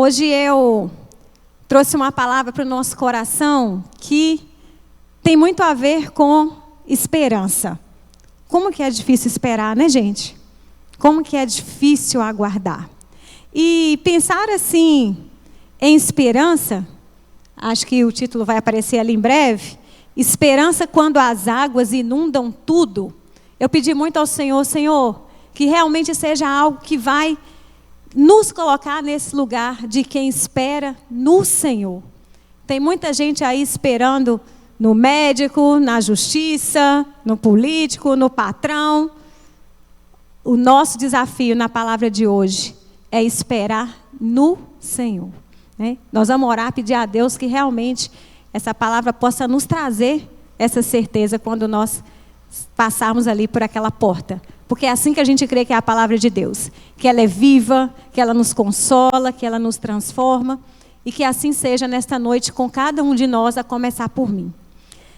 Hoje eu trouxe uma palavra para o nosso coração que tem muito a ver com esperança. Como que é difícil esperar, né, gente? Como que é difícil aguardar. E pensar assim em esperança, acho que o título vai aparecer ali em breve, esperança quando as águas inundam tudo. Eu pedi muito ao Senhor, Senhor, que realmente seja algo que vai nos colocar nesse lugar de quem espera no Senhor. Tem muita gente aí esperando no médico, na justiça, no político, no patrão. O nosso desafio na palavra de hoje é esperar no Senhor, né? Nós vamos orar, pedir a Deus que realmente essa palavra possa nos trazer essa certeza quando nós passarmos ali por aquela porta. Porque é assim que a gente crê que é a palavra de Deus. Que ela é viva, que ela nos consola, que ela nos transforma. E que assim seja nesta noite com cada um de nós, a começar por mim.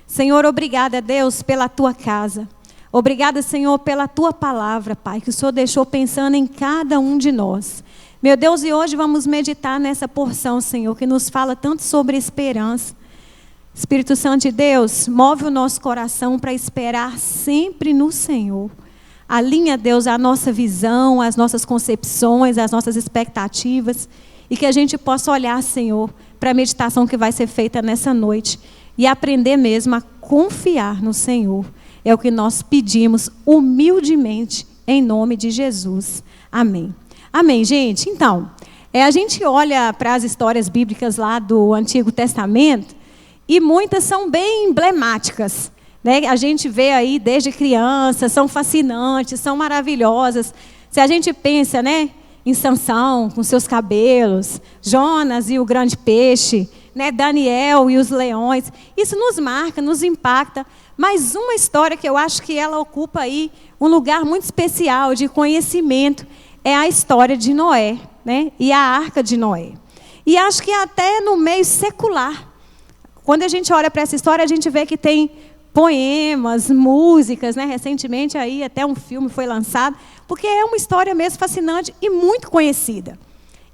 Senhor, obrigada, Deus, pela tua casa. Obrigada, Senhor, pela tua palavra, Pai, que o Senhor deixou pensando em cada um de nós. Meu Deus, e hoje vamos meditar nessa porção, Senhor, que nos fala tanto sobre esperança. Espírito Santo de Deus, move o nosso coração para esperar sempre no Senhor. Alinha, Deus, a nossa visão, as nossas concepções, as nossas expectativas. E que a gente possa olhar, Senhor, para a meditação que vai ser feita nessa noite. E aprender mesmo a confiar no Senhor. É o que nós pedimos humildemente, em nome de Jesus. Amém. Amém, gente? Então, a gente olha para as histórias bíblicas lá do Antigo Testamento e muitas são bem emblemáticas, né? A gente vê aí desde criança, são fascinantes, são maravilhosas. Se a gente pensa, né, em Sansão com seus cabelos, Jonas e o grande peixe, né, Daniel e os leões, isso nos marca, nos impacta. Mas uma história que eu acho que ela ocupa aí um lugar muito especial de conhecimento é a história de Noé, né, e a arca de Noé. E acho que até no meio secular, quando a gente olha para essa história, a gente vê que tem poemas, músicas, né? Recentemente aí até um filme foi lançado, porque é uma história mesmo fascinante e muito conhecida.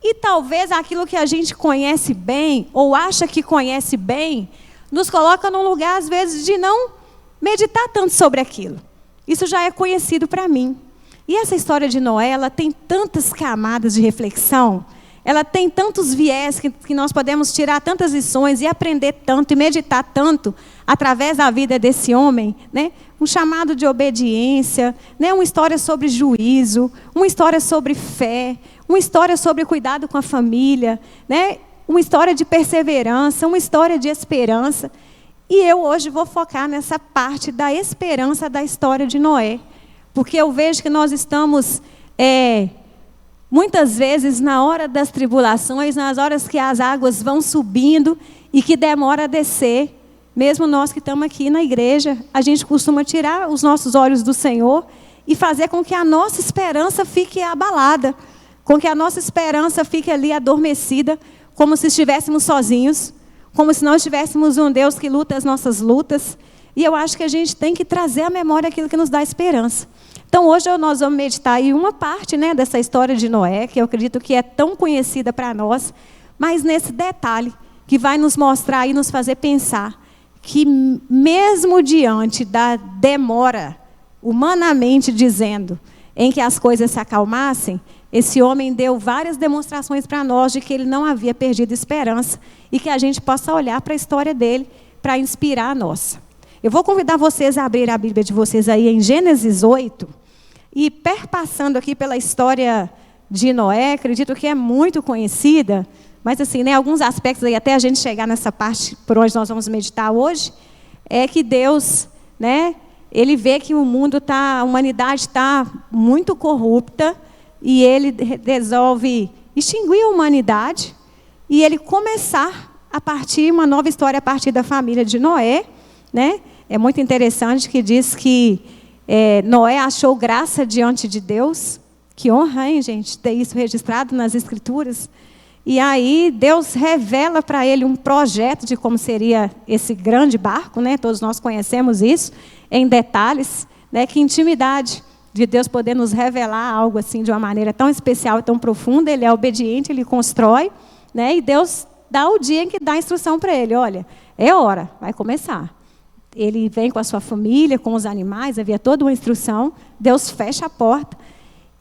E talvez aquilo que a gente conhece bem, ou acha que conhece bem, nos coloca num lugar, às vezes, de não meditar tanto sobre aquilo. Isso já é conhecido para mim. E essa história de Noé, ela tem tantas camadas de reflexão, ela tem tantos viés que nós podemos tirar tantas lições e aprender tanto e meditar tanto através da vida desse homem, né? Um chamado de obediência, né? Uma história sobre juízo, uma história sobre fé, uma história sobre cuidado com a família, né? Uma história de perseverança, uma história de esperança. E eu hoje vou focar nessa parte da esperança da história de Noé, porque eu vejo que nós estamos muitas vezes na hora das tribulações, nas horas que as águas vão subindo e que demora a descer. Mesmo nós que estamos aqui na igreja, a gente costuma tirar os nossos olhos do Senhor e fazer com que a nossa esperança fique abalada, com que a nossa esperança fique ali adormecida, como se estivéssemos sozinhos, como se não tivéssemos um Deus que luta as nossas lutas. E eu acho que a gente tem que trazer à memória aquilo que nos dá esperança. Então hoje nós vamos meditar em uma parte, né, dessa história de Noé, que eu acredito que é tão conhecida para nós, mas nesse detalhe que vai nos mostrar e nos fazer pensar que mesmo diante da demora, humanamente dizendo, em que as coisas se acalmassem, esse homem deu várias demonstrações para nós de que ele não havia perdido esperança e que a gente possa olhar para a história dele para inspirar a nossa. Eu vou convidar vocês a abrir a Bíblia de vocês aí em Gênesis 8 e perpassando aqui pela história de Noé, acredito que é muito conhecida, mas assim, né, alguns aspectos aí até a gente chegar nessa parte por onde nós vamos meditar hoje, é que Deus, né, ele vê que o mundo a humanidade está muito corrupta e ele resolve extinguir a humanidade e ele começar a partir uma nova história a partir da família de Noé, né? É muito interessante que diz que Noé achou graça diante de Deus. Que honra, hein, gente, ter isso registrado nas Escrituras. E aí Deus revela para ele um projeto de como seria esse grande barco, né? Todos nós conhecemos isso em detalhes, né? Que intimidade de Deus poder nos revelar algo assim de uma maneira tão especial e tão profunda. Ele é obediente, ele constrói, né? E Deus dá o dia em que dá a instrução para ele. Olha, é hora, vai começar. Ele vem com a sua família, com os animais, havia toda uma instrução. Deus fecha a porta.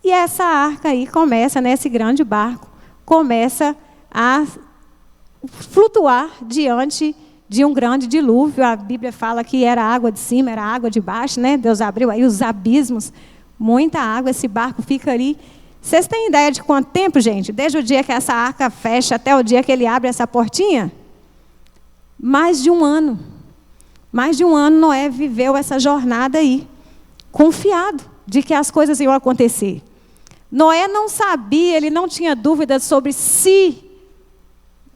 E essa arca aí começa, né, esse grande barco, começa a flutuar diante de um grande dilúvio. A Bíblia fala que era água de cima, era água de baixo, né? Deus abriu aí os abismos, muita água, esse barco fica ali. Vocês têm ideia de quanto tempo, gente? Desde o dia que essa arca fecha até o dia que ele abre essa portinha? Mais de um ano. Mais de um ano Noé viveu essa jornada aí, confiado de que as coisas iam acontecer. Noé não sabia, ele não tinha dúvidas sobre se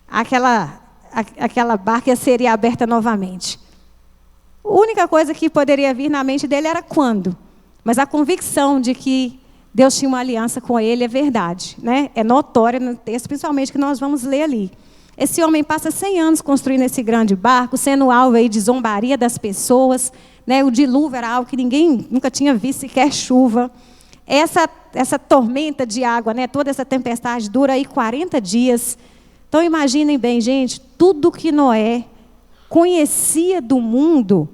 aquela barca seria aberta novamente. A única coisa que poderia vir na mente dele era quando. Mas a convicção de que Deus tinha uma aliança com ele é verdade, né? É notória no texto, principalmente que nós vamos ler ali. Esse homem passa 100 anos construindo esse grande barco, sendo alvo aí de zombaria das pessoas, né? O dilúvio era algo que ninguém nunca tinha visto, sequer chuva. Essa tormenta de água, né? Toda essa tempestade dura aí 40 dias. Então imaginem bem, gente, tudo que Noé conhecia do mundo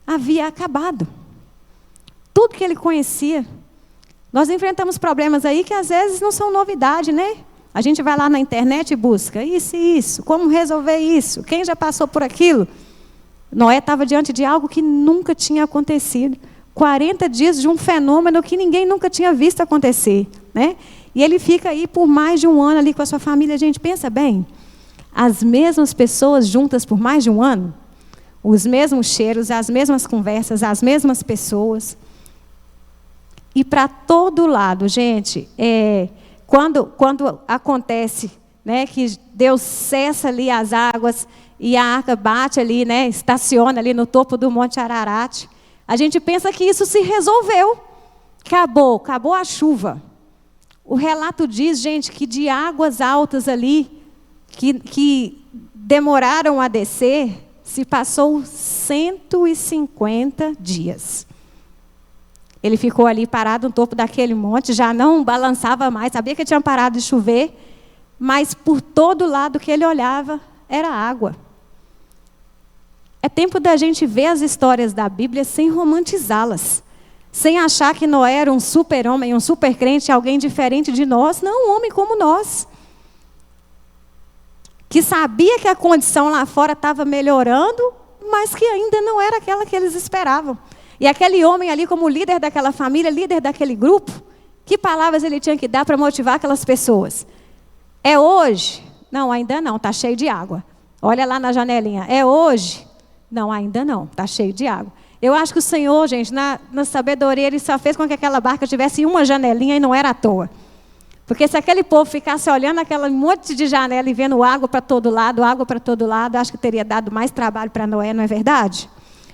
havia acabado. Tudo que ele conhecia. Nós enfrentamos problemas aí que às vezes não são novidade, né? A gente vai lá na internet e busca isso e isso, como resolver isso, quem já passou por aquilo. Noé estava diante de algo que nunca tinha acontecido. 40 dias de um fenômeno que ninguém nunca tinha visto acontecer, né? E ele fica aí por mais de um ano ali com a sua família. Gente, pensa bem, as mesmas pessoas juntas por mais de um ano, os mesmos cheiros, as mesmas conversas, as mesmas pessoas. E para todo lado, gente, quando acontece, né, que Deus cessa ali as águas e a arca bate ali, né, estaciona ali no topo do Monte Ararat, a gente pensa que isso se resolveu. Acabou a chuva. O relato diz, gente, que de águas altas ali, que demoraram a descer, se passou 150 dias. Ele ficou ali parado no topo daquele monte, já não balançava mais, sabia que tinha parado de chover, mas por todo lado que ele olhava, era água. É tempo da gente ver as histórias da Bíblia sem romantizá-las. Sem achar que Noé era um super-homem, um super-crente, alguém diferente de nós. Não, um homem como nós. Que sabia que a condição lá fora estava melhorando, mas que ainda não era aquela que eles esperavam. E aquele homem ali, como líder daquela família, líder daquele grupo, que palavras ele tinha que dar para motivar aquelas pessoas? É hoje? Não, ainda não, está cheio de água. Olha lá na janelinha. É hoje? Não, ainda não, está cheio de água. Eu acho que o Senhor, gente, na sabedoria, Ele só fez com que aquela barca tivesse uma janelinha e não era à toa. Porque se aquele povo ficasse olhando aquele monte de janela e vendo água para todo lado, acho que teria dado mais trabalho para Noé, não é verdade?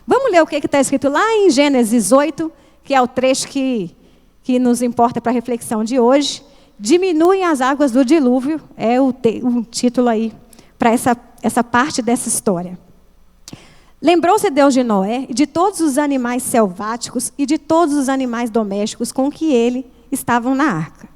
Vamos ler o que está escrito lá em Gênesis 8, que é o trecho que nos importa para a reflexão de hoje. Diminuem as águas do dilúvio, é o título aí para essa parte dessa história. Lembrou-se Deus de Noé e de todos os animais selváticos e de todos os animais domésticos com que ele estavam na arca.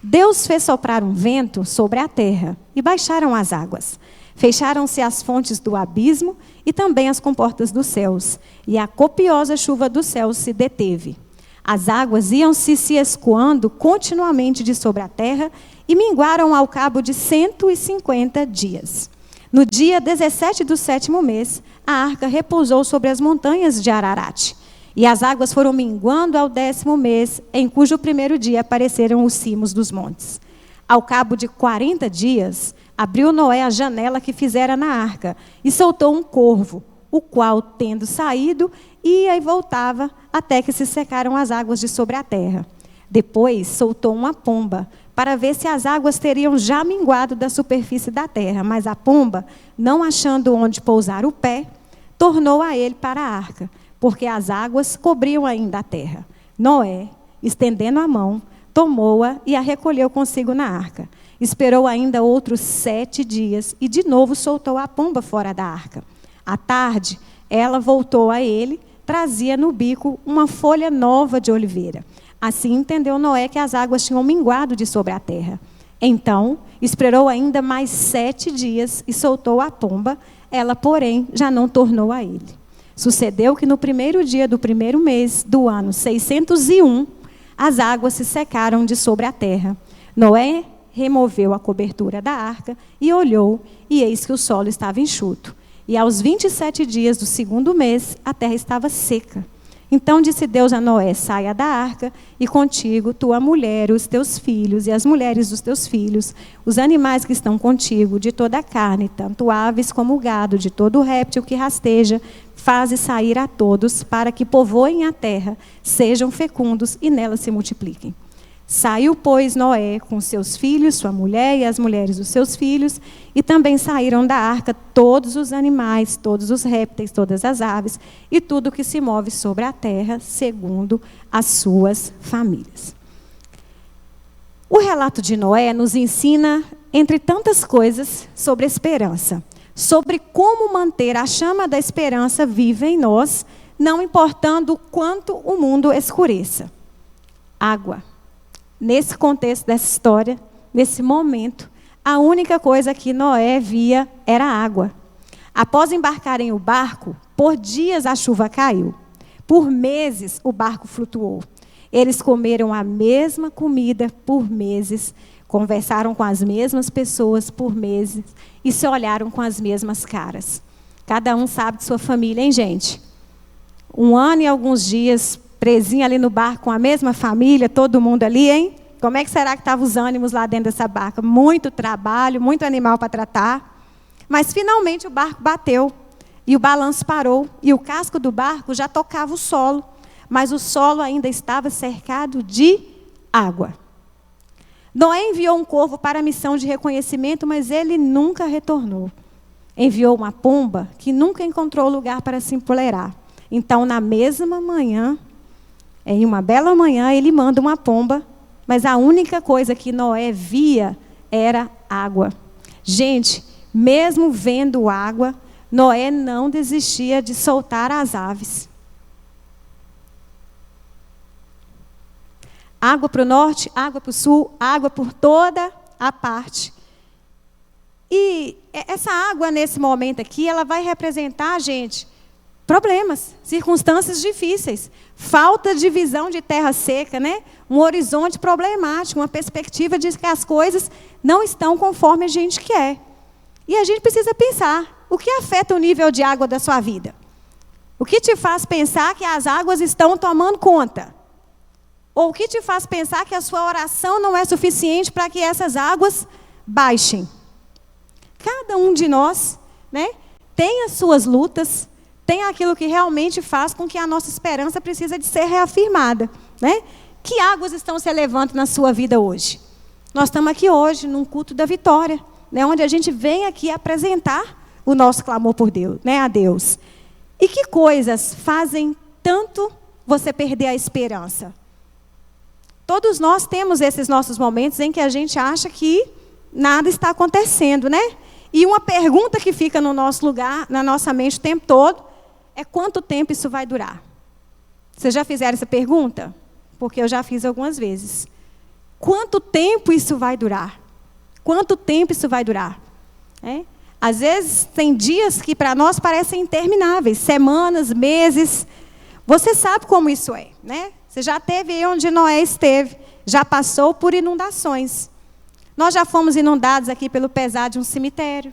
Deus fez soprar um vento sobre a terra e baixaram as águas. Fecharam-se as fontes do abismo e também as comportas dos céus, e a copiosa chuva dos céus se deteve. As águas iam-se escoando continuamente de sobre a terra e minguaram ao cabo de 150 dias. No dia 17 do 7º mês, a arca repousou sobre as montanhas de Ararat. E as águas foram minguando ao 10º mês, em cujo primeiro dia apareceram os cimos dos montes. Ao cabo de 40 dias, abriu Noé a janela que fizera na arca e soltou um corvo, o qual, tendo saído, ia e voltava até que se secaram as águas de sobre a terra. Depois soltou uma pomba, para ver se as águas teriam já minguado da superfície da terra. Mas a pomba, não achando onde pousar o pé, tornou a ele para a arca, porque as águas cobriam ainda a terra. Noé, estendendo a mão, tomou-a e a recolheu consigo na arca. Esperou ainda outros 7 dias e de novo soltou a pomba fora da arca. À tarde, ela voltou a ele, trazia no bico uma folha nova de oliveira. Assim entendeu Noé que as águas tinham minguado de sobre a terra. Então, esperou ainda mais 7 dias e soltou a pomba. Ela, porém, já não tornou a ele. Sucedeu que no primeiro dia do primeiro mês do ano 601, as águas se secaram de sobre a terra. Noé removeu a cobertura da arca e olhou, e eis que o solo estava enxuto. E aos 27 dias do segundo mês, a terra estava seca. Então disse Deus a Noé: saia da arca, e contigo tua mulher, os teus filhos e as mulheres dos teus filhos, os animais que estão contigo, de toda a carne, tanto aves como gado, de todo réptil que rasteja, faze sair a todos, para que povoem a terra, sejam fecundos e nela se multipliquem. Saiu, pois, Noé com seus filhos, sua mulher e as mulheres dos seus filhos, e também saíram da arca todos os animais, todos os répteis, todas as aves, e tudo que se move sobre a terra, segundo as suas famílias. O relato de Noé nos ensina, entre tantas coisas, sobre a esperança, sobre como manter a chama da esperança viva em nós, não importando o quanto o mundo escureça. Água. Nesse contexto dessa história, nesse momento, a única coisa que Noé via era água. Após embarcarem o barco, por dias a chuva caiu. Por meses o barco flutuou. Eles comeram a mesma comida por meses, conversaram com as mesmas pessoas por meses e se olharam com as mesmas caras. Cada um sabe de sua família, hein, gente? 1 ano e alguns dias presinho ali no barco com a mesma família, todo mundo ali, hein? Como é que será que estavam os ânimos lá dentro dessa barca? Muito trabalho, muito animal para tratar. Mas finalmente o barco bateu e o balanço parou e o casco do barco já tocava o solo, mas o solo ainda estava cercado de água. Noé enviou um corvo para a missão de reconhecimento, mas ele nunca retornou. Enviou uma pomba que nunca encontrou lugar para se empoleirar. Então, na mesma manhã, em uma bela manhã, ele manda uma pomba, mas a única coisa que Noé via era água. Gente, mesmo vendo água, Noé não desistia de soltar as aves. Água para o norte, água para o sul, água por toda a parte. E essa água, nesse momento aqui, ela vai representar, gente, problemas, circunstâncias difíceis, falta de visão de terra seca, né? Um horizonte problemático, uma perspectiva de que as coisas não estão conforme a gente quer. E a gente precisa pensar, o que afeta o nível de água da sua vida? O que te faz pensar que as águas estão tomando conta? Ou o que te faz pensar que a sua oração não é suficiente para que essas águas baixem? Cada um de nós, né, tem as suas lutas, tem aquilo que realmente faz com que a nossa esperança precisa de ser reafirmada, né? Que águas estão se elevando na sua vida hoje? Nós estamos aqui hoje, num culto da vitória, né? Onde a gente vem aqui apresentar o nosso clamor por Deus, né? A Deus. E que coisas fazem tanto você perder a esperança? Todos nós temos esses nossos momentos em que a gente acha que nada está acontecendo, né? E uma pergunta que fica no nosso lugar, na nossa mente o tempo todo, é quanto tempo isso vai durar? Vocês já fizeram essa pergunta? Porque eu já fiz algumas vezes. Quanto tempo isso vai durar? Quanto tempo isso vai durar? Às vezes tem dias que para nós parecem intermináveis, semanas, meses. Você sabe como isso é, né? Você já esteve aí onde Noé esteve, já passou por inundações. Nós já fomos inundados aqui pelo pesar de um cemitério.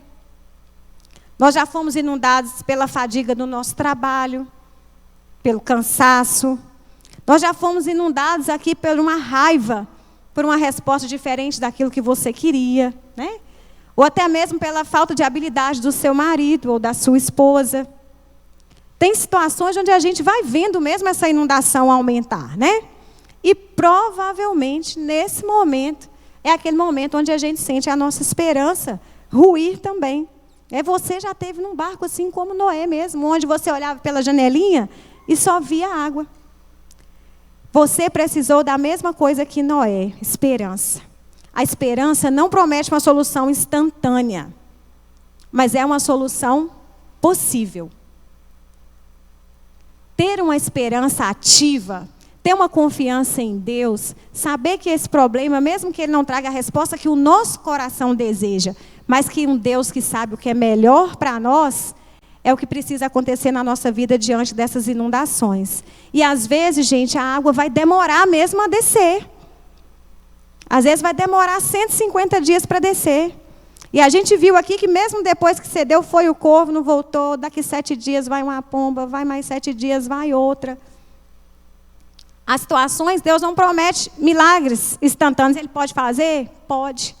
Nós já fomos inundados pela fadiga do nosso trabalho, pelo cansaço. Nós já fomos inundados aqui por uma raiva, por uma resposta diferente daquilo que você queria, né? Ou até mesmo pela falta de habilidade do seu marido ou da sua esposa. Tem situações onde a gente vai vendo mesmo essa inundação aumentar, né? E provavelmente, nesse momento, é aquele momento onde a gente sente a nossa esperança ruir também. Você já esteve num barco assim como Noé mesmo, onde você olhava pela janelinha e só via água. Você precisou da mesma coisa que Noé, esperança. A esperança não promete uma solução instantânea, mas é uma solução possível. Ter uma esperança ativa, ter uma confiança em Deus, saber que esse problema, mesmo que ele não traga a resposta que o nosso coração deseja, mas que um Deus que sabe o que é melhor para nós, é o que precisa acontecer na nossa vida diante dessas inundações. E às vezes, gente, a água vai demorar mesmo a descer. Às vezes vai demorar 150 dias para descer. E a gente viu aqui que mesmo depois que cedeu, foi o corvo, não voltou, daqui 7 dias vai uma pomba, vai mais 7 dias, vai outra. As situações, Deus não promete milagres instantâneos. Ele pode fazer? Pode.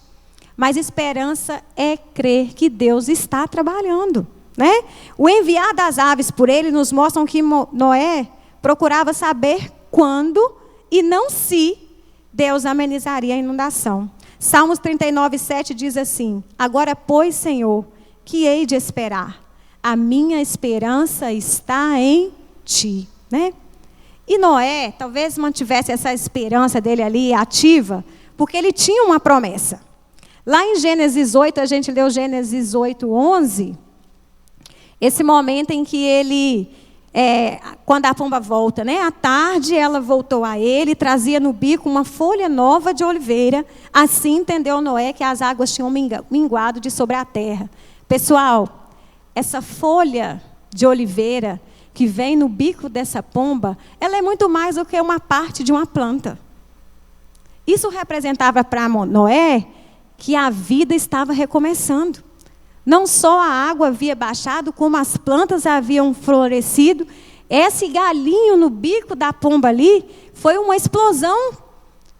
Mas esperança é crer que Deus está trabalhando, né? O enviar das aves por ele nos mostram que Noé procurava saber quando e não se Deus amenizaria a inundação. Salmos 39:7 diz assim: agora, pois, Senhor, que hei de esperar? A minha esperança está em ti, né? E Noé talvez mantivesse essa esperança dele ali ativa, porque ele tinha uma promessa. Lá em Gênesis 8, a gente leu Gênesis 8:11, esse momento em que ele, quando a pomba volta, né? À tarde ela voltou a ele, trazia no bico uma folha nova de oliveira, assim entendeu Noé que as águas tinham minguado de sobre a terra. Pessoal, essa folha de oliveira que vem no bico dessa pomba, ela é muito mais do que uma parte de uma planta. Isso representava para Noé que a vida estava recomeçando. Não só a água havia baixado, como as plantas haviam florescido. Esse galinho no bico da pomba ali foi uma explosão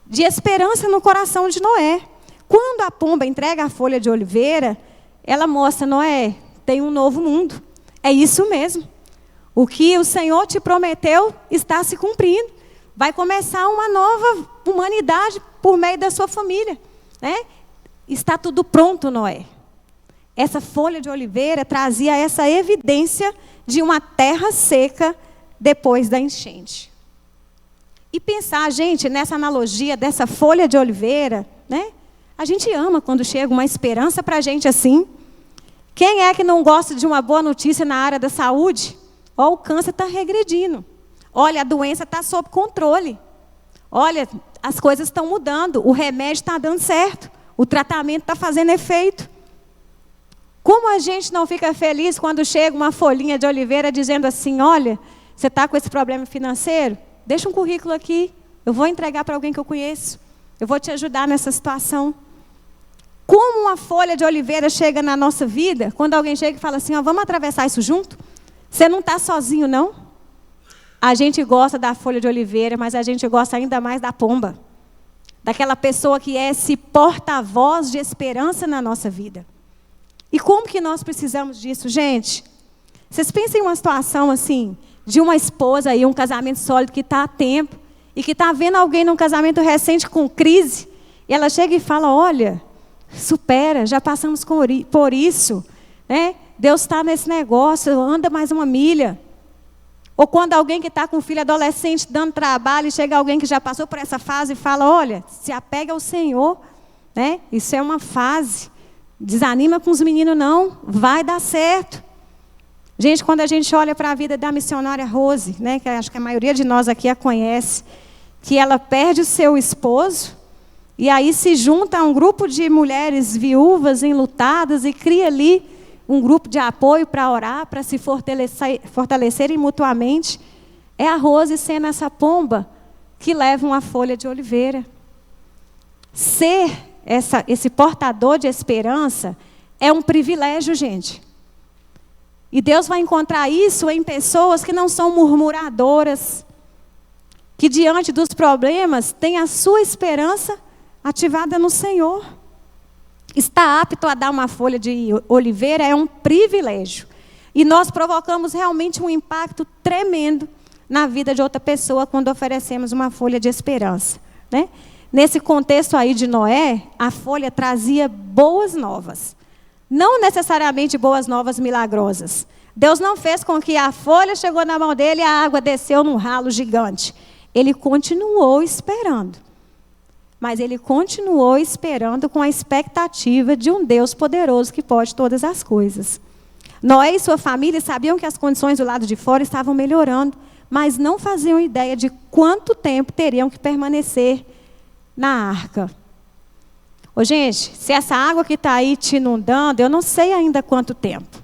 de esperança no coração de Noé. Quando a pomba entrega a folha de oliveira, ela mostra: Noé, tem um novo mundo. É isso mesmo. O que o Senhor te prometeu está se cumprindo. Vai começar uma nova humanidade por meio da sua família, né? Está tudo pronto, Noé. Essa folha de oliveira trazia essa evidência de uma terra seca depois da enchente. E pensar, gente, nessa analogia dessa folha de oliveira, né? A gente ama quando chega uma esperança para a gente assim. Quem é que não gosta de uma boa notícia na área da saúde? Olha, o câncer está regredindo. Olha, a doença está sob controle. Olha, as coisas estão mudando. O remédio está dando certo. O tratamento está fazendo efeito. Como a gente não fica feliz quando chega uma folhinha de oliveira dizendo assim: olha, você está com esse problema financeiro? Deixa um currículo aqui. Eu vou entregar para alguém que eu conheço. Eu vou te ajudar nessa situação. Como uma folha de oliveira chega na nossa vida, quando alguém chega e fala assim: ó, vamos atravessar isso junto? Você não está sozinho, não? A gente gosta da folha de oliveira, mas a gente gosta ainda mais da pomba. Daquela pessoa que é esse porta-voz de esperança na nossa vida. E como que nós precisamos disso, gente? Vocês pensem em uma situação assim, de uma esposa e um casamento sólido que está há tempo, e que está vendo alguém num casamento recente com crise, e ela chega e fala: olha, supera, já passamos por isso, né? Deus está nesse negócio, anda mais uma milha. Ou quando alguém que está com um filho adolescente dando trabalho, e chega alguém que já passou por essa fase e fala: olha, se apega ao Senhor, né? Isso é uma fase. Desanima com os meninos não, vai dar certo. Gente, quando a gente olha para a vida da missionária Rose, né, que acho que a maioria de nós aqui a conhece, que ela perde o seu esposo, e aí se junta a um grupo de mulheres viúvas, enlutadas, e cria ali um grupo de apoio para orar, para se fortalecerem mutuamente. É a Rose sendo essa pomba que leva uma folha de oliveira. Ser esse portador de esperança é um privilégio, gente. E Deus vai encontrar isso em pessoas que não são murmuradoras, que diante dos problemas têm a sua esperança ativada no Senhor. Estar apto a dar uma folha de oliveira é um privilégio. E nós provocamos realmente um impacto tremendo na vida de outra pessoa quando oferecemos uma folha de esperança, né? Nesse contexto aí de Noé, a folha trazia boas novas. Não necessariamente boas novas milagrosas. Deus não fez com que a folha chegou na mão dele e a água desceu num ralo gigante. Ele continuou esperando. Mas ele continuou esperando com a expectativa de um Deus poderoso que pode todas as coisas. Noé e sua família sabiam que as condições do lado de fora estavam melhorando, mas não faziam ideia de quanto tempo teriam que permanecer na arca. Ô, gente, se essa água que está aí te inundando, eu não sei ainda quanto tempo.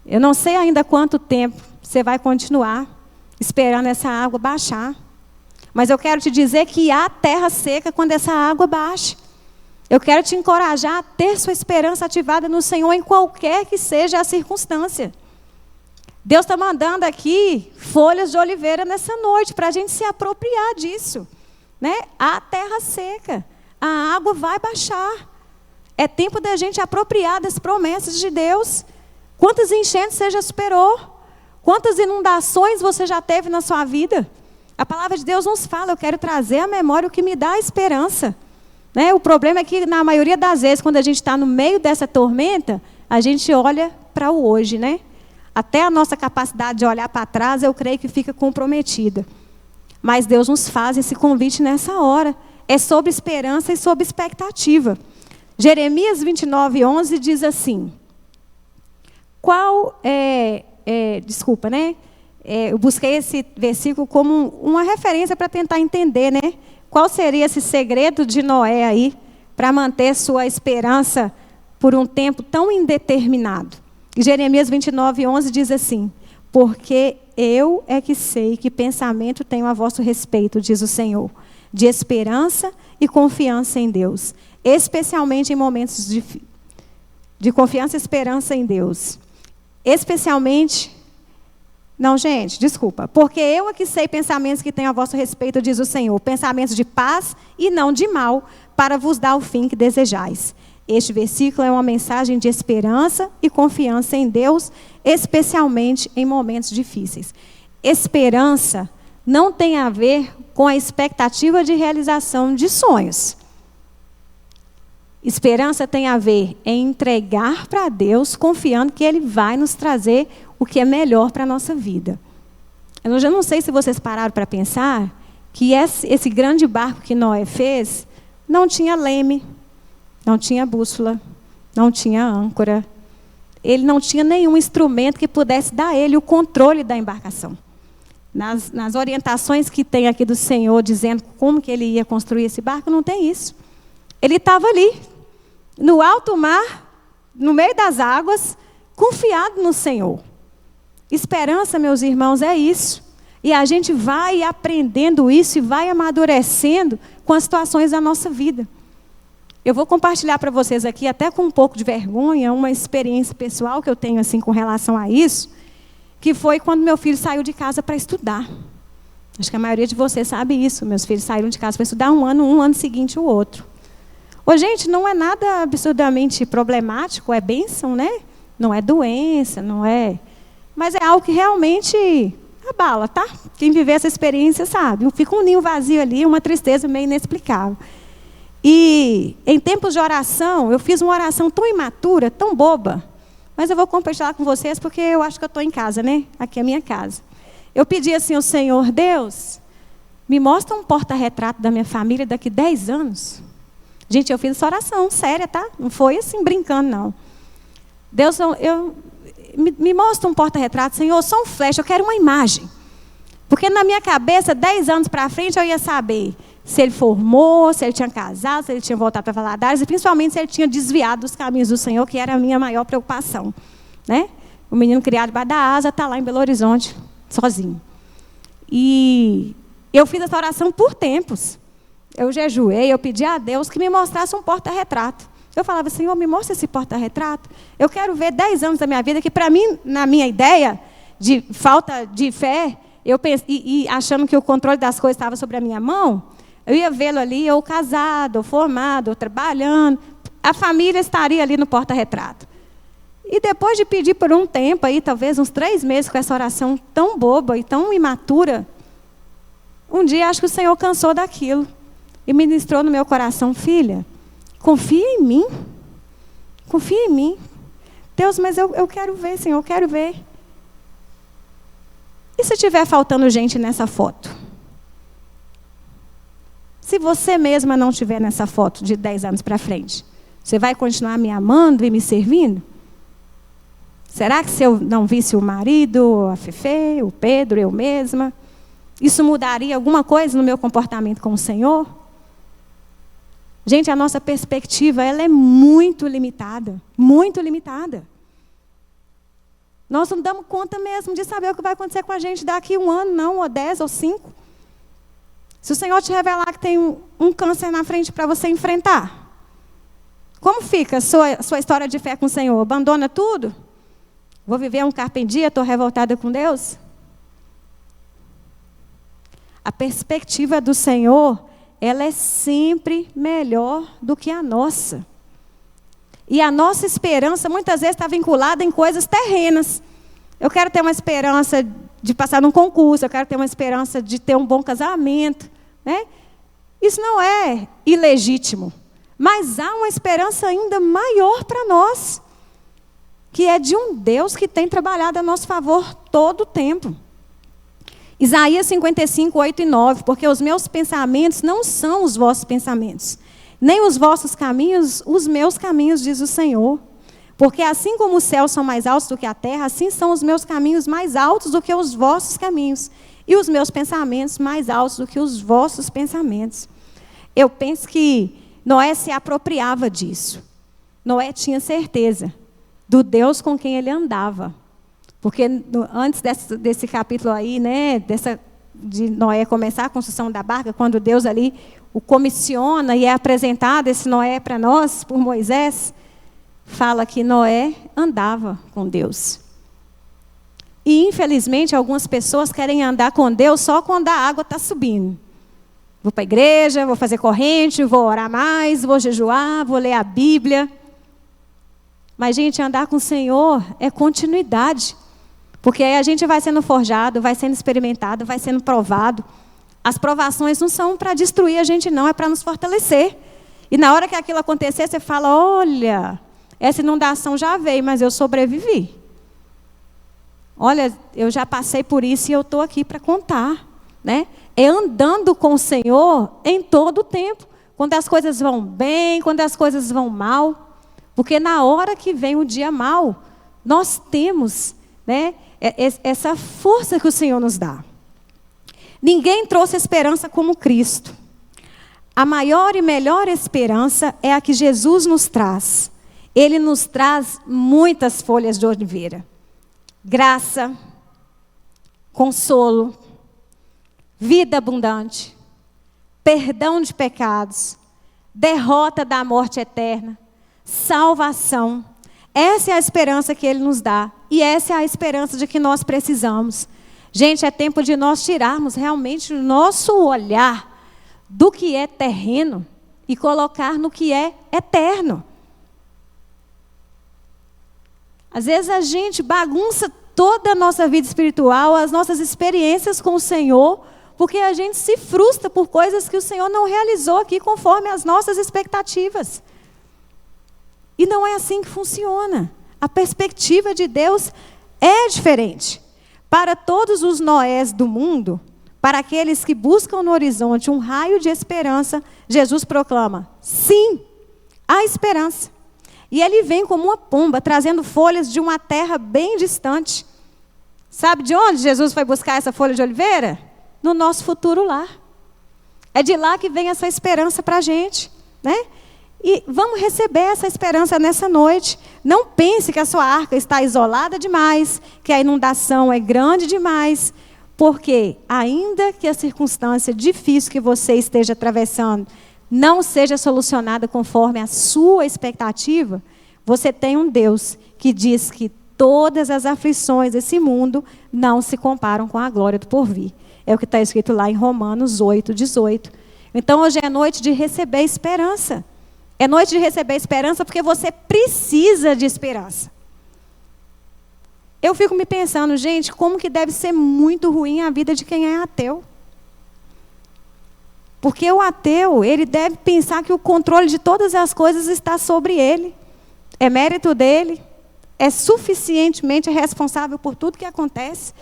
Eu não sei ainda quanto tempo você vai continuar esperando essa água baixar. Mas eu quero te dizer que há terra seca quando essa água baixe. Eu quero te encorajar a ter sua esperança ativada no Senhor em qualquer que seja a circunstância. Deus está mandando aqui folhas de oliveira nessa noite para a gente se apropriar disso, né? Há terra seca, a água vai baixar. É tempo da gente apropriar das promessas de Deus. Quantas enchentes você já superou? Quantas inundações você já teve na sua vida? A palavra de Deus nos fala, eu quero trazer à memória o que me dá esperança. Né? O problema é que, na maioria das vezes, quando a gente está no meio dessa tormenta, a gente olha para o hoje, né? Até a nossa capacidade de olhar para trás, eu creio que fica comprometida. Mas Deus nos faz esse convite nessa hora. É sobre esperança e sobre expectativa. Jeremias 29:11 diz assim. Eu busquei esse versículo como uma referência para tentar entender, né? Qual seria esse segredo de Noé aí para manter sua esperança por um tempo tão indeterminado? E Jeremias 29:11 diz assim: porque eu é que sei que pensamento tenho a vosso respeito, diz o Senhor, de esperança e confiança em Deus, especialmente em momentos de confiança e esperança em Deus. Porque eu é que sei pensamentos que tenho a vosso respeito, diz o Senhor, pensamentos de paz e não de mal, para vos dar o fim que desejais. Este versículo é uma mensagem de esperança e confiança em Deus, especialmente em momentos difíceis. Esperança não tem a ver com a expectativa de realização de sonhos. Esperança tem a ver em entregar para Deus, confiando que Ele vai nos trazer o que é melhor para a nossa vida. Eu já não sei se vocês pararam para pensar que esse grande barco que Noé fez não tinha leme, não tinha bússola, não tinha âncora. Ele não tinha nenhum instrumento que pudesse dar a ele o controle da embarcação. Nas orientações que tem aqui do Senhor, dizendo como que ele ia construir esse barco, não tem isso. Ele estava ali, no alto mar, no meio das águas, confiado no Senhor. Esperança, meus irmãos, é isso. E a gente vai aprendendo isso e vai amadurecendo com as situações da nossa vida. Eu vou compartilhar para vocês aqui, até com um pouco de vergonha, uma experiência pessoal que eu tenho assim, com relação a isso, que foi quando meu filho saiu de casa para estudar. Acho que a maioria de vocês sabe isso. Meus filhos saíram de casa para estudar um ano seguinte o outro. Ô, gente, não é nada absurdamente problemático, é bênção, né? Não é doença, não é... Mas é algo que realmente abala, tá? Quem viver essa experiência sabe. Fica um ninho vazio ali, uma tristeza meio inexplicável. E em tempos de oração, eu fiz uma oração tão imatura, tão boba, mas eu vou compartilhar com vocês porque eu acho que eu estou em casa, né? Aqui é a minha casa. Eu pedi assim ao Senhor, Deus, me mostra um porta-retrato da minha família daqui 10 anos. Gente, eu fiz essa oração séria, tá? Não foi assim brincando, não. Deus, me mostra um porta-retrato, Senhor, só um flash, eu quero uma imagem. Porque na minha cabeça, 10 anos para frente, eu ia saber se ele formou, se ele tinha casado, se ele tinha voltado para Valadares, e principalmente se ele tinha desviado dos caminhos do Senhor, que era a minha maior preocupação. Né? O menino criado debaixo da asa está lá em Belo Horizonte, sozinho. E eu fiz essa oração por tempos. Eu jejuei, eu pedi a Deus que me mostrasse um porta-retrato. Eu falava, Senhor, me mostra esse porta-retrato. Eu quero ver 10 anos da minha vida, que para mim, na minha ideia de falta de fé, eu pensei, e achando que o controle das coisas estava sobre a minha mão, eu ia vê-lo ali, ou casado, ou formado, ou trabalhando. A família estaria ali no porta-retrato. E depois de pedir por um tempo, aí, talvez uns 3 meses, com essa oração tão boba e tão imatura, um dia acho que o Senhor cansou daquilo. E ministrou no meu coração, filha, confia em mim. Confia em mim. Deus, mas eu quero ver, Senhor, eu quero ver. E se estiver faltando gente nessa foto? Se você mesma não estiver nessa foto de 10 anos para frente, você vai continuar me amando e me servindo? Será que se eu não visse o marido, a Fefe, o Pedro, eu mesma, isso mudaria alguma coisa no meu comportamento com o Senhor? Gente, a nossa perspectiva, ela é muito limitada, muito limitada. Nós não damos conta mesmo de saber o que vai acontecer com a gente daqui 1 ano, não, ou 10, ou 5. Se o Senhor te revelar que tem um câncer na frente para você enfrentar, como fica a sua história de fé com o Senhor? Abandona tudo? Vou viver um carpe diem, estou revoltada com Deus? A perspectiva do Senhor, ela é sempre melhor do que a nossa. E a nossa esperança, muitas vezes, está vinculada em coisas terrenas. Eu quero ter uma esperança de passar num concurso, eu quero ter uma esperança de ter um bom casamento, né? Isso não é ilegítimo. Mas há uma esperança ainda maior para nós, que é de um Deus que tem trabalhado a nosso favor todo o tempo. Isaías 55, 8 e 9, porque os meus pensamentos não são os vossos pensamentos, nem os vossos caminhos, os meus caminhos, diz o Senhor. Porque assim como os céus são mais altos do que a terra, assim são os meus caminhos mais altos do que os vossos caminhos, e os meus pensamentos mais altos do que os vossos pensamentos. Eu penso que Noé se apropriava disso. Noé tinha certeza do Deus com quem ele andava. Porque antes desse capítulo aí, né, de Noé começar a construção da barca, quando Deus ali o comissiona e é apresentado esse Noé para nós, por Moisés, fala que Noé andava com Deus. E, infelizmente, algumas pessoas querem andar com Deus só quando a água está subindo. Vou para a igreja, vou fazer corrente, vou orar mais, vou jejuar, vou ler a Bíblia. Mas, gente, andar com o Senhor é continuidade. Porque aí a gente vai sendo forjado, vai sendo experimentado, vai sendo provado. As provações não são para destruir a gente, não, é para nos fortalecer. E na hora que aquilo acontecer, você fala, olha, essa inundação já veio, mas eu sobrevivi. Olha, eu já passei por isso e eu estou aqui para contar, né? É andando com o Senhor em todo o tempo. Quando as coisas vão bem, quando as coisas vão mal. Porque na hora que vem o dia mal, nós temos, né, essa força que o Senhor nos dá. Ninguém trouxe esperança como Cristo. A maior e melhor esperança é a que Jesus nos traz. Ele nos traz muitas folhas de oliveira. Graça, consolo, vida abundante, perdão de pecados, derrota da morte eterna, salvação. Essa é a esperança que Ele nos dá. E essa é a esperança de que nós precisamos. Gente, é tempo de nós tirarmos realmente o nosso olhar do que é terreno e colocar no que é eterno. Às vezes a gente bagunça toda a nossa vida espiritual, as nossas experiências com o Senhor, porque a gente se frustra por coisas que o Senhor não realizou aqui conforme as nossas expectativas. E não é assim que funciona. A perspectiva de Deus é diferente. Para todos os Noés do mundo, para aqueles que buscam no horizonte um raio de esperança, Jesus proclama, sim, há esperança. E Ele vem como uma pomba, trazendo folhas de uma terra bem distante. Sabe de onde Jesus foi buscar essa folha de oliveira? No nosso futuro lar. É de lá que vem essa esperança para a gente, né? E vamos receber essa esperança nessa noite. Não pense que a sua arca está isolada demais, que a inundação é grande demais, porque ainda que a circunstância difícil que você esteja atravessando não seja solucionada conforme a sua expectativa, você tem um Deus que diz que todas as aflições desse mundo não se comparam com a glória do porvir. É o que está escrito lá em Romanos 8, 18. Então hoje é noite de receber esperança. É noite de receber esperança porque você precisa de esperança. Eu fico me pensando, gente, como que deve ser muito ruim a vida de quem é ateu. Porque o ateu, ele deve pensar que o controle de todas as coisas está sobre ele. É mérito dele. É suficientemente responsável por tudo que acontece.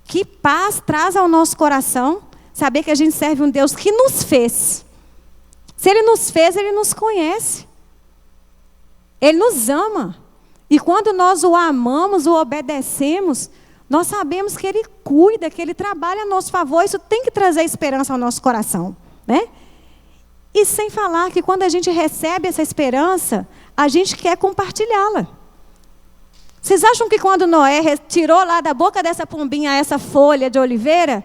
Que paz traz ao nosso coração saber que a gente serve um Deus que nos fez. Se Ele nos fez, Ele nos conhece. Ele nos ama. E quando nós o amamos, o obedecemos, nós sabemos que Ele cuida, que Ele trabalha a nosso favor. Isso tem que trazer esperança ao nosso coração, né? E sem falar que quando a gente recebe essa esperança, a gente quer compartilhá-la. Vocês acham que quando Noé tirou lá da boca dessa pombinha essa folha de oliveira,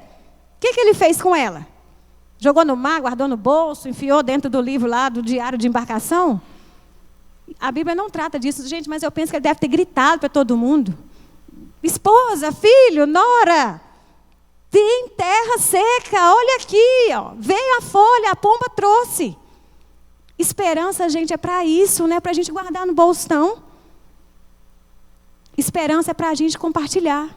o que ele fez com ela? Jogou no mar, guardou no bolso, enfiou dentro do livro lá do diário de embarcação? A Bíblia não trata disso, gente, mas eu penso que ele deve ter gritado para todo mundo. Esposa, filho, nora, tem terra seca, olha aqui, ó, veio a folha, a pomba trouxe. Esperança, gente, é para isso, não é para a gente guardar no bolso, não. Esperança é para a gente compartilhar.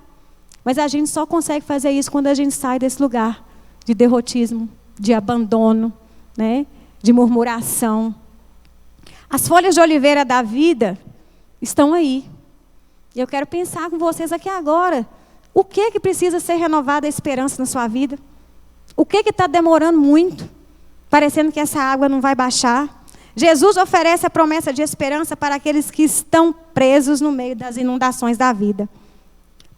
Mas a gente só consegue fazer isso quando a gente sai desse lugar de derrotismo, de abandono, né? De murmuração. As folhas de oliveira da vida estão aí. E eu quero pensar com vocês aqui agora. O que precisa ser renovada a esperança na sua vida? O que está demorando muito? Parecendo que essa água não vai baixar. Jesus oferece a promessa de esperança para aqueles que estão presos no meio das inundações da vida.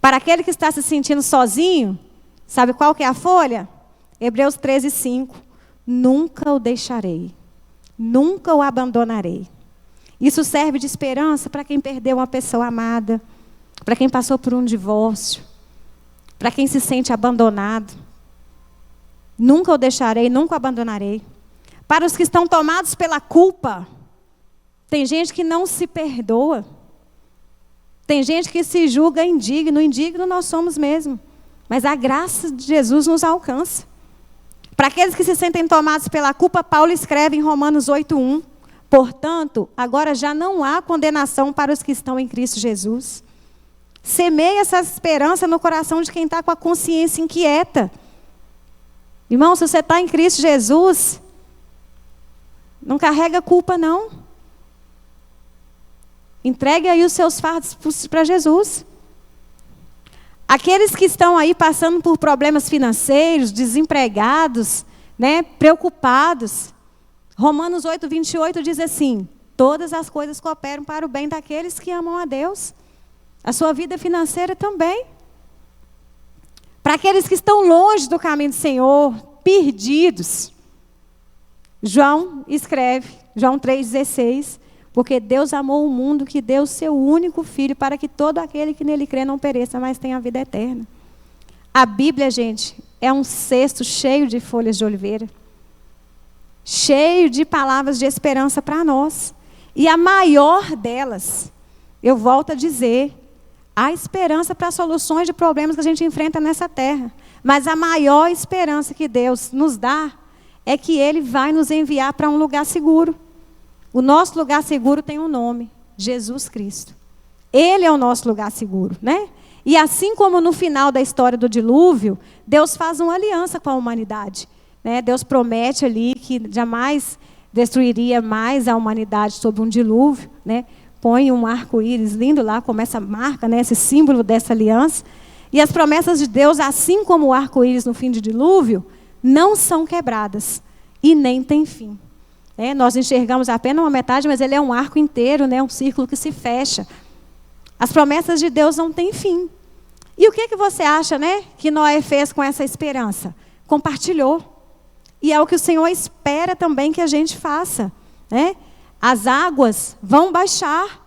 Para aquele que está se sentindo sozinho, sabe qual que é a folha? Hebreus 13:5. Nunca o deixarei, nunca o abandonarei. Isso serve de esperança para quem perdeu uma pessoa amada, para quem passou por um divórcio, para quem se sente abandonado. Nunca o deixarei, nunca o abandonarei. Para os que estão tomados pela culpa, tem gente que não se perdoa. Tem gente que se julga indigno. Indigno nós somos mesmo. Mas a graça de Jesus nos alcança. Para aqueles que se sentem tomados pela culpa, Paulo escreve em Romanos 8:1. Portanto, agora já não há condenação para os que estão em Cristo Jesus. Semeia essa esperança no coração de quem está com a consciência inquieta. Irmão, se você está em Cristo Jesus, não carrega culpa, não. Entregue aí os seus fardos para Jesus. Aqueles que estão aí passando por problemas financeiros, desempregados, né, preocupados. Romanos 8:28 diz assim: todas as coisas cooperam para o bem daqueles que amam a Deus. A sua vida financeira também. Para aqueles que estão longe do caminho do Senhor, perdidos. João escreve, João 3,16, porque Deus amou o mundo que deu o seu único Filho para que todo aquele que nele crê não pereça, mas tenha a vida eterna. A Bíblia, gente, é um cesto cheio de folhas de oliveira, cheio de palavras de esperança para nós. E a maior delas, eu volto a dizer, há esperança para soluções de problemas que a gente enfrenta nessa terra. Mas a maior esperança que Deus nos dá é que Ele vai nos enviar para um lugar seguro. O nosso lugar seguro tem um nome: Jesus Cristo. Ele é o nosso lugar seguro, né? E assim como no final da história do dilúvio, Deus faz uma aliança com a humanidade, né? Deus promete ali que jamais destruiria mais a humanidade sob um dilúvio, né? Põe um arco-íris lindo lá, como essa marca, né? Esse símbolo dessa aliança. E as promessas de Deus, assim como o arco-íris no fim do dilúvio, não são quebradas e nem tem fim. Nós enxergamos apenas uma metade, mas ele é um arco inteiro, né? Um círculo que se fecha. As promessas de Deus não têm fim. E o que você acha, né, que Noé fez com essa esperança? Compartilhou. E é o que o Senhor espera também que a gente faça, né? As águas vão baixar.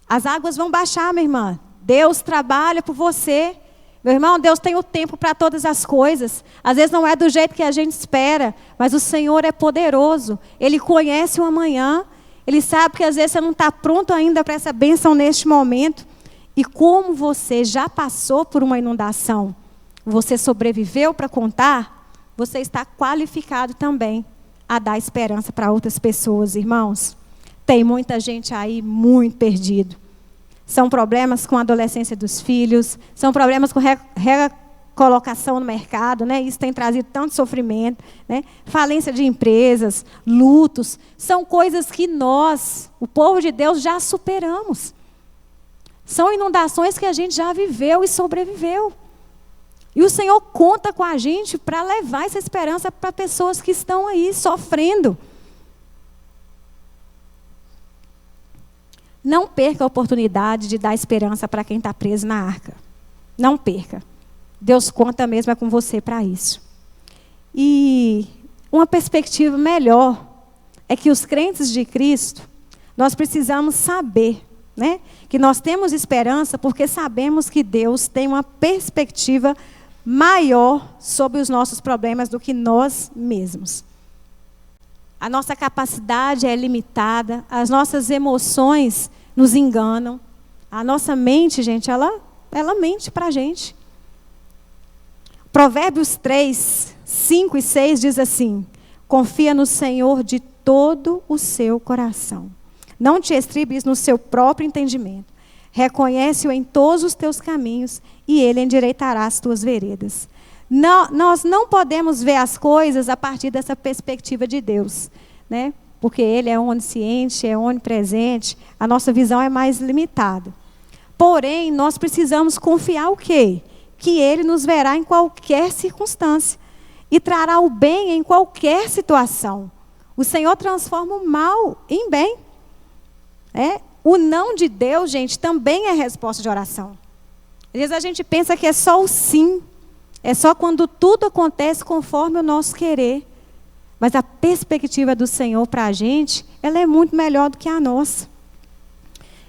As águas vão baixar, minha irmã. Deus trabalha por você. Meu irmão, Deus tem o tempo para todas as coisas. Às vezes não é do jeito que a gente espera, mas o Senhor é poderoso. Ele conhece o amanhã. Ele sabe que às vezes você não está pronto ainda para essa bênção neste momento. E como você já passou por uma inundação, você sobreviveu para contar, você está qualificado também a dar esperança para outras pessoas, irmãos. Tem muita gente aí muito perdido. São problemas com a adolescência dos filhos, são problemas com recolocação no mercado, né? Isso tem trazido tanto sofrimento, né? Falência de empresas, lutos, são coisas que nós, o povo de Deus, já superamos. São inundações que a gente já viveu e sobreviveu. E o Senhor conta com a gente para levar essa esperança para pessoas que estão aí sofrendo. Não perca a oportunidade de dar esperança para quem está preso na arca. Não perca. Deus conta mesmo com você para isso. E uma perspectiva melhor é que os crentes de Cristo, nós precisamos saber, né, que nós temos esperança porque sabemos que Deus tem uma perspectiva maior sobre os nossos problemas do que nós mesmos. A nossa capacidade é limitada, as nossas emoções nos enganam. A nossa mente, gente, ela mente para a gente. Provérbios 3, 5 e 6 diz assim: confia no Senhor de todo o seu coração. Não te estribes no seu próprio entendimento. Reconhece-o em todos os teus caminhos e ele endireitará as tuas veredas. Nós não podemos ver as coisas a partir dessa perspectiva de Deus, né? Porque Ele é onisciente, é onipresente, a nossa visão é mais limitada. Porém, nós precisamos confiar o quê? Que Ele nos verá em qualquer circunstância e trará o bem em qualquer situação. O Senhor transforma o mal em bem. O não de Deus, gente, também é resposta de oração. Às vezes a gente pensa que é só o sim. É só quando tudo acontece conforme o nosso querer. Mas a perspectiva do Senhor para a gente, ela é muito melhor do que a nossa.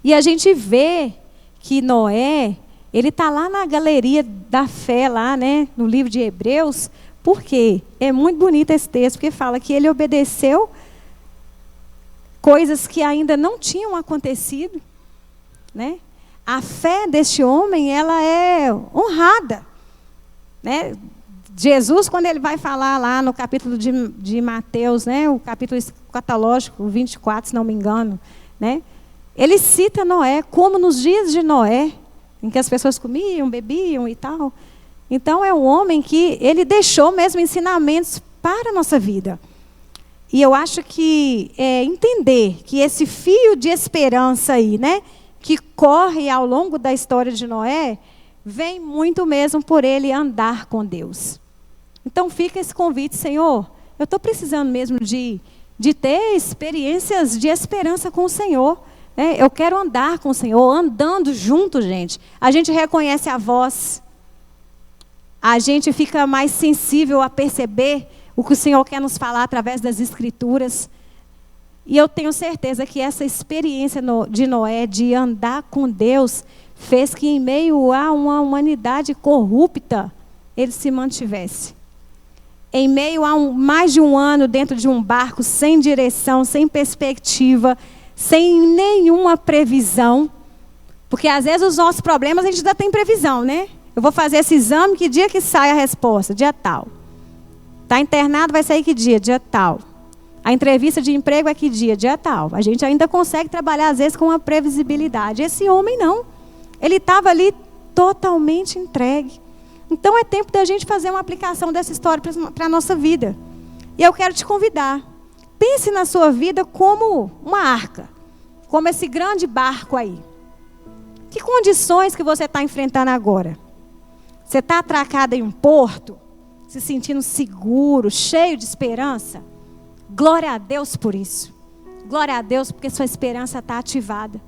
E a gente vê que Noé, ele está lá na galeria da fé, lá, né, no livro de Hebreus. Por quê? É muito bonito esse texto, porque fala que ele obedeceu coisas que ainda não tinham acontecido, né? A fé deste homem, ela é honrada. Né? Jesus, quando ele vai falar lá no capítulo de Mateus, né? O capítulo escatológico, 24, se não me engano, né? Ele cita Noé como nos dias de Noé, em que as pessoas comiam, bebiam e tal. Então, é um homem que ele deixou mesmo ensinamentos para a nossa vida. E eu acho que entender que esse fio de esperança aí, né, que corre ao longo da história de Noé, vem muito mesmo por ele andar com Deus. Então fica esse convite: Senhor, eu estou precisando mesmo de ter experiências de esperança com o Senhor. Né? Eu quero andar com o Senhor, andando junto, gente. A gente reconhece a voz, a gente fica mais sensível a perceber o que o Senhor quer nos falar através das Escrituras. E eu tenho certeza que essa experiência de Noé, de andar com Deus, fez que em meio a uma humanidade corrupta, ele se mantivesse. Em meio a mais de um ano dentro de um barco, sem direção, sem perspectiva, sem nenhuma previsão. Porque às vezes os nossos problemas a gente ainda tem previsão, né? Eu vou fazer esse exame, que dia que sai a resposta? Dia tal. Está internado, vai sair que dia? Dia tal. A entrevista de emprego é que dia? Dia tal. A gente ainda consegue trabalhar às vezes com uma previsibilidade. Esse homem não. Ele estava ali totalmente entregue. Então é tempo da gente fazer uma aplicação dessa história para a nossa vida. E eu quero te convidar. Pense na sua vida como uma arca. Como esse grande barco aí. Que condições que você está enfrentando agora? Você está atracado em um porto? Se sentindo seguro, cheio de esperança? Glória a Deus por isso. Glória a Deus porque sua esperança está ativada.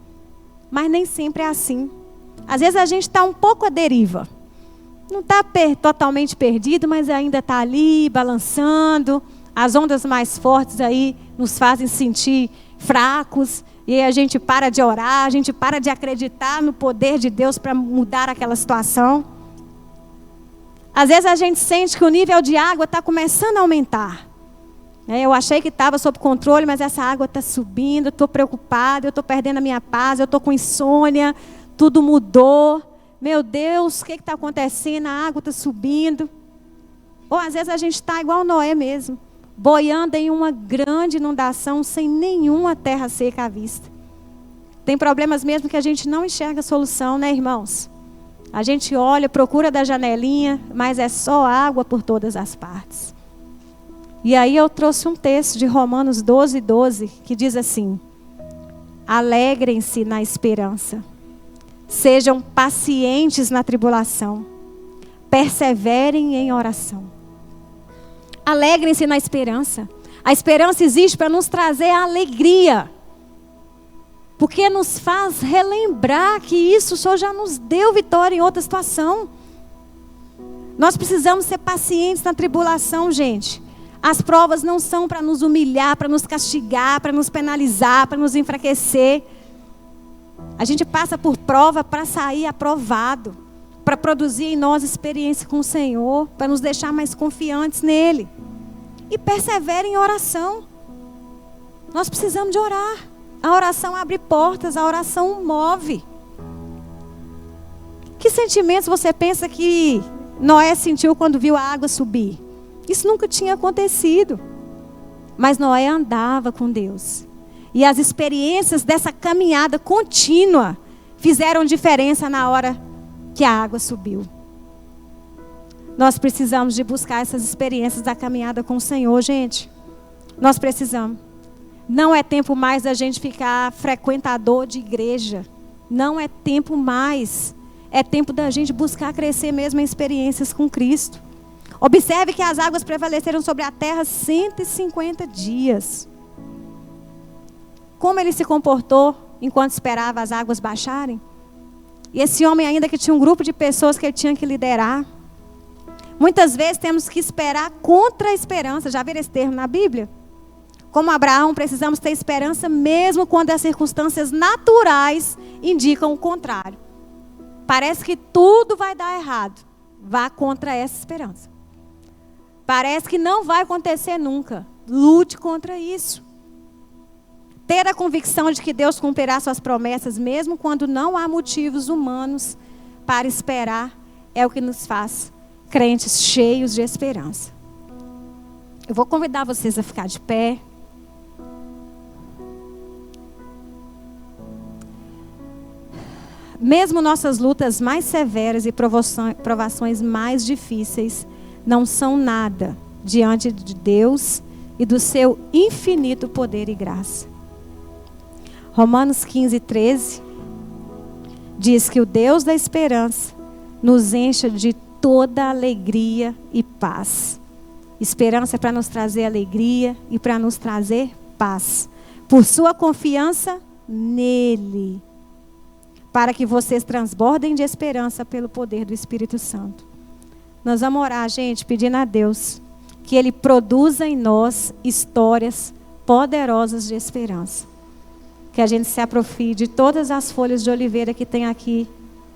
Mas nem sempre é assim. Às vezes a gente está um pouco à deriva. Não está totalmente perdido, mas ainda está ali balançando. As ondas mais fortes aí nos fazem sentir fracos. E aí a gente para de orar, a gente para de acreditar no poder de Deus para mudar aquela situação. Às vezes a gente sente que o nível de água está começando a aumentar. Eu achei que estava sob controle, mas essa água está subindo, eu estou preocupada, eu estou perdendo a minha paz, eu estou com insônia, tudo mudou. Meu Deus, o que está acontecendo? A água está subindo. Ou às vezes a gente está igual Noé mesmo, boiando em uma grande inundação, sem nenhuma terra seca à vista. Tem problemas mesmo que a gente não enxerga solução, né, irmãos? A gente olha, procura da janelinha, mas é só água por todas as partes. E aí eu trouxe um texto de Romanos 12, 12, que diz assim: alegrem-se na esperança, sejam pacientes na tribulação, perseverem em oração. Alegrem-se na esperança. A esperança existe para nos trazer a alegria. Porque nos faz relembrar que isso o Senhor já nos deu vitória em outra situação. Nós precisamos ser pacientes na tribulação, gente. As provas não são para nos humilhar, para nos castigar, para nos penalizar, para nos enfraquecer. A gente passa por prova para sair aprovado, para produzir em nós experiência com o Senhor, para nos deixar mais confiantes nele. E persevere em oração. Nós precisamos de orar. A oração abre portas, a oração move. Que sentimentos você pensa que Noé sentiu quando viu a água subir? Isso nunca tinha acontecido. Mas Noé andava com Deus. E as experiências dessa caminhada contínua fizeram diferença na hora que a água subiu. Nós precisamos de buscar essas experiências da caminhada com o Senhor, gente. Nós precisamos. Não é tempo mais da gente ficar frequentador de igreja. Não é tempo mais. É tempo da gente buscar crescer mesmo em experiências com Cristo. Observe que as águas prevaleceram sobre a terra 150 dias. Como ele se comportou enquanto esperava as águas baixarem? E esse homem ainda que tinha um grupo de pessoas que ele tinha que liderar. Muitas vezes temos que esperar contra a esperança. Já viram esse termo na Bíblia? Como Abraão, precisamos ter esperança mesmo quando as circunstâncias naturais indicam o contrário. Parece que tudo vai dar errado. Vá contra essa esperança. Parece que não vai acontecer nunca. Lute contra isso. Ter a convicção de que Deus cumprirá suas promessas, mesmo quando não há motivos humanos para esperar, é o que nos faz crentes cheios de esperança. Eu vou convidar vocês a ficar de pé. Mesmo nossas lutas mais severas e provações mais difíceis não são nada diante de Deus e do seu infinito poder e graça. Romanos 15:13 diz que o Deus da esperança nos encha de toda alegria e paz. Esperança é para nos trazer alegria e para nos trazer paz. Por sua confiança nele. Para que vocês transbordem de esperança pelo poder do Espírito Santo. Nós vamos orar, gente, pedindo a Deus que Ele produza em nós histórias poderosas de esperança. Que a gente se aproprie de todas as folhas de oliveira que tem aqui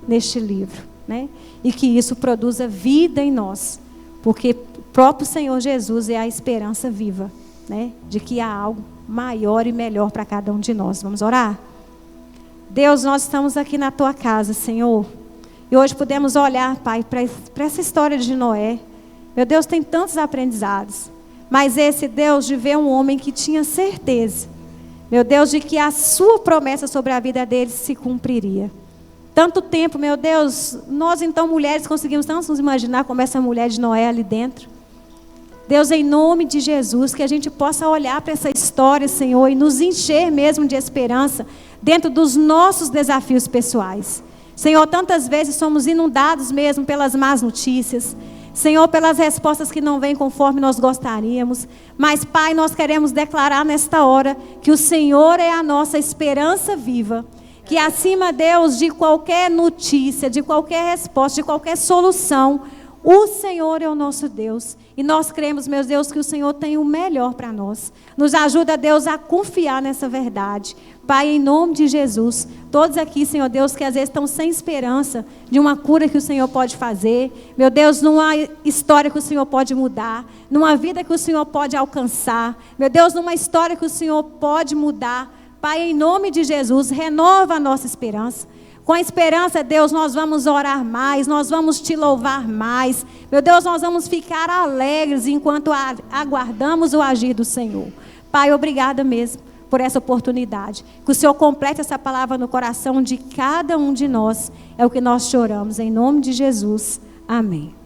neste livro, né? E que isso produza vida em nós. Porque o próprio Senhor Jesus é a esperança viva, né? De que há algo maior e melhor para cada um de nós. Vamos orar? Deus, nós estamos aqui na Tua casa, Senhor. E hoje podemos olhar, Pai, para essa história de Noé. Meu Deus, tem tantos aprendizados. Mas esse Deus de ver um homem que tinha certeza, meu Deus, de que a Sua promessa sobre a vida dele se cumpriria. Tanto tempo, meu Deus, nós então mulheres conseguimos tanto nos imaginar como essa mulher de Noé ali dentro. Deus, em nome de Jesus, que a gente possa olhar para essa história, Senhor, e nos encher mesmo de esperança dentro dos nossos desafios pessoais. Senhor, tantas vezes somos inundados mesmo pelas más notícias. Senhor, pelas respostas que não vêm conforme nós gostaríamos. Mas, Pai, nós queremos declarar nesta hora que o Senhor é a nossa esperança viva. Que acima, Deus, de qualquer notícia, de qualquer resposta, de qualquer solução, o Senhor é o nosso Deus. E nós cremos, meus Deus, que o Senhor tem o melhor para nós. Nos ajuda, Deus, a confiar nessa verdade. Pai, em nome de Jesus, todos aqui, Senhor Deus, que às vezes estão sem esperança de uma cura que o Senhor pode fazer. Meu Deus, numa história que o Senhor pode mudar. Numa vida que o Senhor pode alcançar. Meu Deus, numa história que o Senhor pode mudar. Pai, em nome de Jesus, renova a nossa esperança. Com a esperança, Deus, nós vamos orar mais, nós vamos te louvar mais. Meu Deus, nós vamos ficar alegres enquanto aguardamos o agir do Senhor. Pai, obrigada mesmo por essa oportunidade. Que o Senhor complete essa palavra no coração de cada um de nós. É o que nós choramos, em nome de Jesus. Amém.